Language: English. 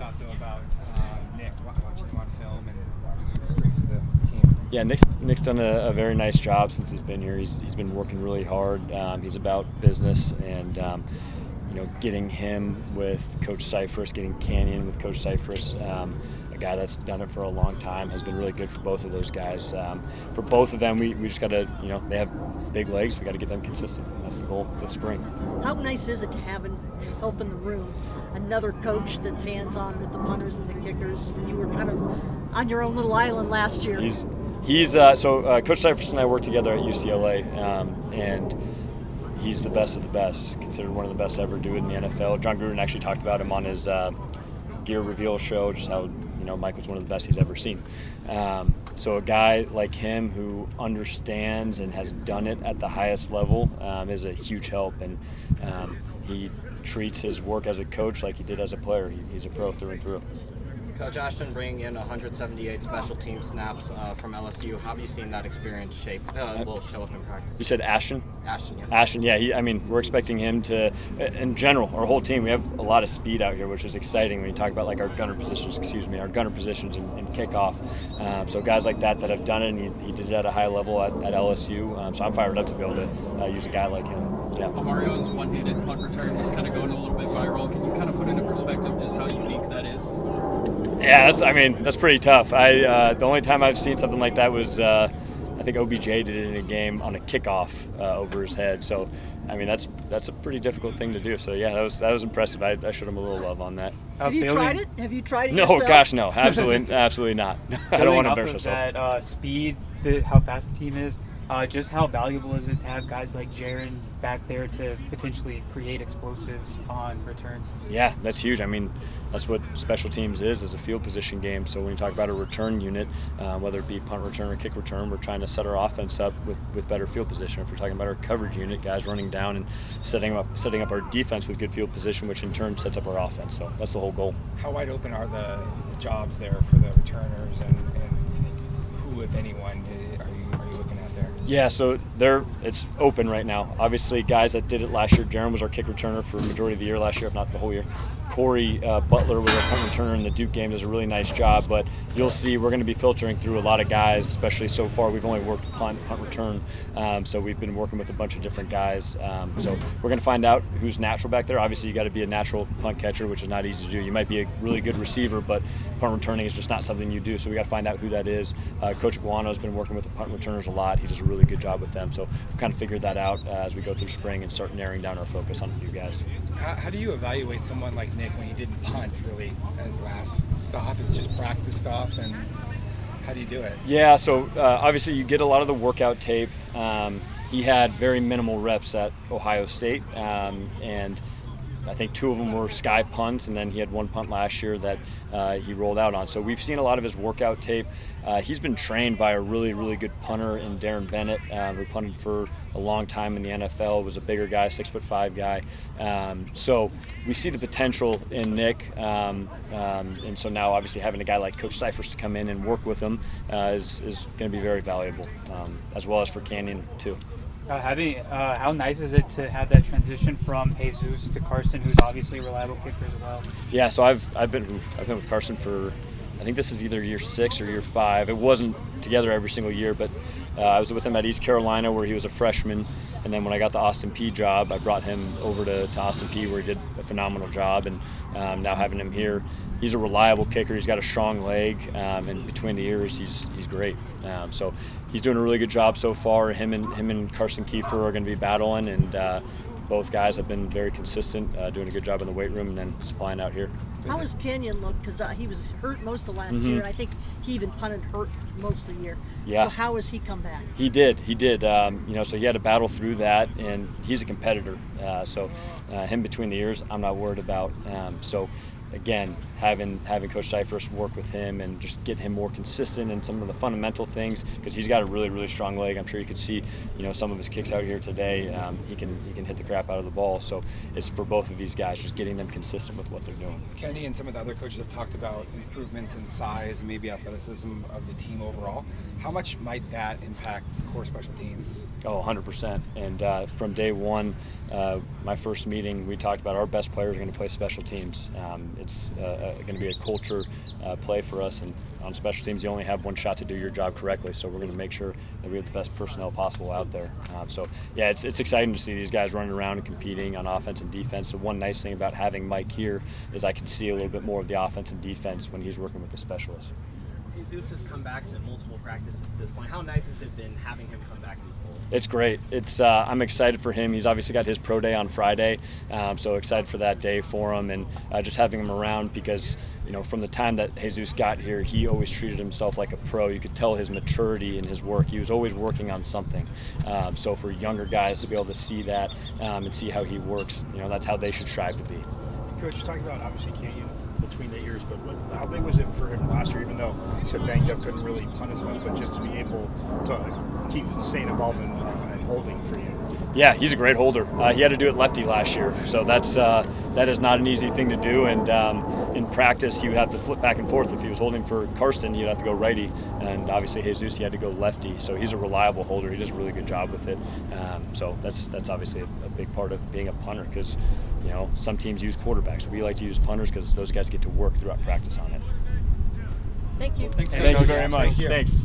thought though about Nick watching him on film and what he brings to the team? Yeah, Nick's done a very nice job since he's been here. He's been working really hard. He's about business and getting him with Coach Cyphers, getting Canyon with Coach Cyphers, a guy that's done it for a long time, has been really good for both of those guys. For both of them, we just got to, they have big legs. We got to get them consistent. That's the goal this spring. How nice is it to have help in the room, another coach that's hands-on with the punters and the kickers? You were kind of on your own little island last year. Coach Cyphers and I worked together at UCLA, and he's the best of the best, considered one of the best to ever do it in the NFL. John Gruden actually talked about him on his gear reveal show, just how Mike was one of the best he's ever seen. So a guy like him who understands and has done it at the highest level is a huge help, and he treats his work as a coach like he did as a player. He's a pro through and through. Coach Ashton bringing in 178 special team snaps from LSU. How have you seen that experience show up in practice? You said Ashton? Ashton, yeah. Ashton, yeah. We're expecting him to, in general, our whole team, we have a lot of speed out here, which is exciting when you talk about our gunner positions and kickoff. So guys like that have done it, and he did it at a high level at LSU. So I'm fired up to be able to use a guy like him. Yeah. Omarion's one-handed punt return was kind of going a little bit viral. Can you kind of put into perspective just how unique that is? Yeah, that's pretty tough. The only time I've seen something like that was I think OBJ did it in a game on a kickoff over his head. So, that's a pretty difficult thing to do. So yeah, that was impressive. I showed him a little love on that. Have you tried it? Have you tried it No, yourself? gosh, no, absolutely not. I don't want to embarrass myself. That speed, how fast the team is. Just how valuable is it to have guys like Jaron back there to potentially create explosives on returns? Yeah, that's huge. That's what special teams is a field position game. So when you talk about a return unit, whether it be punt return or kick return, we're trying to set our offense up with better field position. If we're talking about our coverage unit, guys running down and setting up our defense with good field position, which in turn sets up our offense. So that's the whole goal. How wide open are the jobs there for the returners, and who, if anyone, are you looking at there? Yeah, so it's open right now. Obviously, guys that did it last year, Jaron was our kick returner for the majority of the year last year, if not the whole year. Corey Butler was our punt returner in the Duke game, does a really nice job, but you'll see we're going to be filtering through a lot of guys, especially so far. We've only worked punt return, so we've been working with a bunch of different guys. So we're going to find out who's natural back there. Obviously, you got to be a natural punt catcher, which is not easy to do. You might be a really good receiver, but punt returning is just not something you do, so we got to find out who that is. Coach Guano's been working with the punt returners a lot. He does a really good job with them, so we've kind of figured that out as we go through spring and start narrowing down our focus on a few guys. How do you evaluate someone like Nick when he didn't punt really as last stop? Is it just practice stuff, and how do you do it? Yeah, so obviously you get a lot of the workout tape. He had very minimal reps at Ohio State, and I think 2 of them were sky punts, and then he had 1 punt last year that he rolled out on. So we've seen a lot of his workout tape. He's been trained by a really, really good punter in Darren Bennett, who punted for a long time in the NFL, was a bigger guy, 6'5" guy. So we see the potential in Nick, and so now obviously having a guy like Coach Cyphers to come in and work with him is going to be very valuable, as well as for Canyon too. How nice is it to have that transition from Jesus to Carson, who's obviously a reliable kicker as well? Yeah, so I've been with Carson for, I think this is either year 6 or year 5. It wasn't together every single year, but I was with him at East Carolina where he was a freshman, and then when I got the Austin Peay job, I brought him over to Austin Peay where he did a phenomenal job, and now having him here, he's a reliable kicker. He's got a strong leg, and between the ears, he's great. So he's doing a really good job so far. Him and Carson Kiefer are going to be battling, and both guys have been very consistent, doing a good job in the weight room and then supplying out here. How does Canyon look? Because he was hurt most of last year. I think he even punted hurt most of the year. Yeah. So how has he come back? He did. So he had to battle through that, and he's a competitor. So him between the ears, I'm not worried about. So again, having Coach Cyphers work with him and just get him more consistent in some of the fundamental things, because he's got a really, really strong leg. I'm sure you could see, some of his kicks out here today. He can hit the crap out of the ball. So it's for both of these guys, just getting them consistent with what they're doing. Kenny and some of the other coaches have talked about improvements in size and maybe athleticism of the team overall. How much might that impact core special teams? Oh, 100%. And from day one, my first meeting, we talked about our best players are going to play special teams. It's going to be a culture play for us, and on special teams you only have one shot to do your job correctly, so we're going to make sure that we have the best personnel possible out there. So yeah, it's exciting to see these guys running around and competing on offense and defense. So one nice thing about having Mike here is I can see a little bit more of the offense and defense when he's working with the specialists. Jesus has come back to multiple practices at this point. How nice has it been having him come back in the fold? It's great. I'm excited for him. He's obviously got his pro day on Friday, so excited for that day for him, and just having him around because, you know, from the time that Jesus got here, he always treated himself like a pro. You could tell his maturity in his work. He was always working on something. So for younger guys to be able to see that and see how he works, you know, that's how they should strive to be. Coach, you talked about obviously Canyon between the years, but how big was it for him last year, even though he said banged up, couldn't really punt as much, but just to be able to keep staying involved in holding for you? Yeah, he's a great holder. He had to do it lefty last year, so that is not an easy thing to do. And in practice, he would have to flip back and forth. If he was holding for Karsten, he'd have to go righty, and obviously Jesus, he had to go lefty. So he's a reliable holder. He does a really good job with it. So that's obviously a big part of being a punter, because, you know, some teams use quarterbacks. We like to use punters because those guys get to work throughout practice on it. Thank you. Thanks, Thank you Coach. very much. Thank you. Thanks.